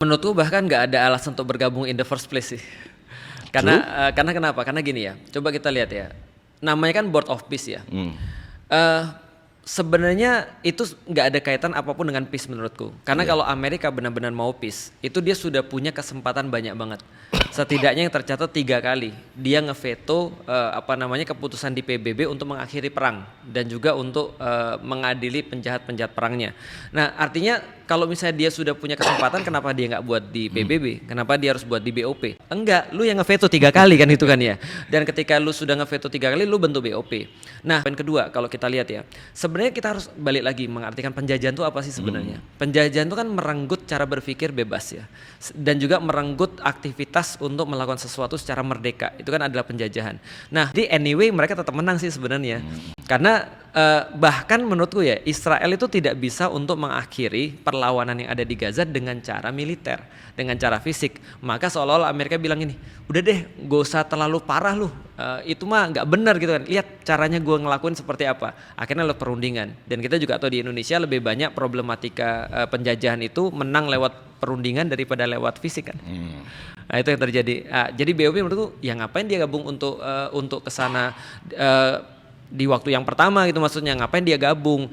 Menurutku bahkan nggak ada alasan untuk bergabung in the first place sih. True? Karena kenapa? Karena gini ya, coba kita lihat ya, namanya kan Board of Peace ya. Eh, Sebenarnya itu nggak ada kaitan apapun dengan peace menurutku. Karena Iya. kalau Amerika benar-benar mau peace, itu dia sudah punya kesempatan banyak banget. Setidaknya yang tercatat 3 kali dia ngeveto keputusan di PBB untuk mengakhiri perang dan juga untuk mengadili penjahat-penjahat perangnya. Nah artinya kalau misalnya dia sudah punya kesempatan, kenapa dia nggak buat di PBB? Kenapa dia harus buat di BOP? Enggak, lu yang ngeveto 3 kali kan itu kan ya. Dan ketika lu sudah ngeveto 3 kali, lu bentuk BOP. Nah poin kedua kalau kita lihat ya, sebenarnya kita harus balik lagi mengartikan penjajahan itu apa sih sebenarnya? Penjajahan itu kan merenggut cara berpikir bebas ya, dan juga merenggut aktivitas untuk melakukan sesuatu secara merdeka. Itu kan adalah penjajahan. Nah, di anyway mereka tetap menang sih sebenarnya, karena bahkan menurutku ya Israel itu tidak bisa untuk mengakhiri perlawanan yang ada di Gaza dengan cara militer, dengan cara fisik. Maka seolah-olah Amerika bilang ini, udah deh, gak usah terlalu parah lu. Itu mah nggak benar gitu kan. Lihat caranya gue ngelakuin seperti apa. Akhirnya lewat perundingan. Dan kita juga tahu di Indonesia lebih banyak problematika penjajahan itu menang lewat perundingan daripada lewat fisik kan. Nah itu yang terjadi. Jadi BOP menurutku ya ngapain dia gabung untuk kesana di waktu yang pertama gitu, maksudnya ngapain dia gabung,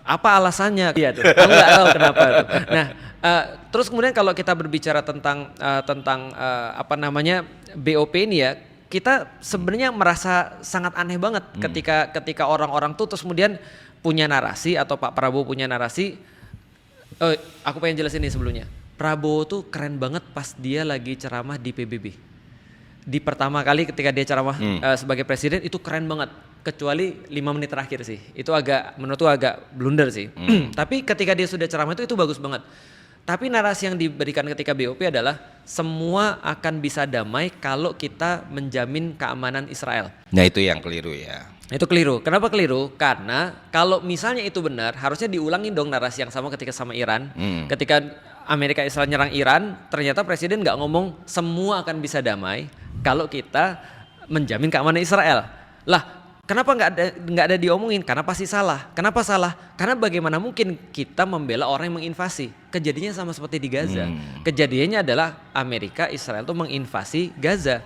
apa alasannya? Iya tuh, aku nggak tahu kenapa tuh. Nah terus kemudian kalau kita berbicara tentang BOP ini ya, kita sebenarnya merasa sangat aneh banget ketika orang-orang tuh terus kemudian punya narasi atau Pak Prabowo punya narasi. Aku pengen jelasin ini sebelumnya. Prabowo tuh keren banget pas dia lagi ceramah di PBB. Di pertama kali ketika dia ceramah sebagai presiden itu keren banget. Kecuali 5 menit terakhir sih. Itu menurutku agak blunder sih. Tapi ketika dia sudah ceramah itu bagus banget. Tapi narasi yang diberikan ketika BOP adalah semua akan bisa damai kalau kita menjamin keamanan Israel. Nah itu yang keliru ya. Itu keliru. Kenapa keliru? Karena kalau misalnya itu benar, harusnya diulangin dong narasi yang sama ketika sama Iran. Ketika Amerika Israel nyerang Iran, ternyata presiden nggak ngomong semua akan bisa damai kalau kita menjamin keamanan Israel. Lah, kenapa nggak ada diomongin? Karena pasti salah. Kenapa salah? Karena bagaimana mungkin kita membela orang yang menginvasi? Kejadiannya sama seperti di Gaza. Kejadiannya adalah Amerika Israel itu menginvasi Gaza.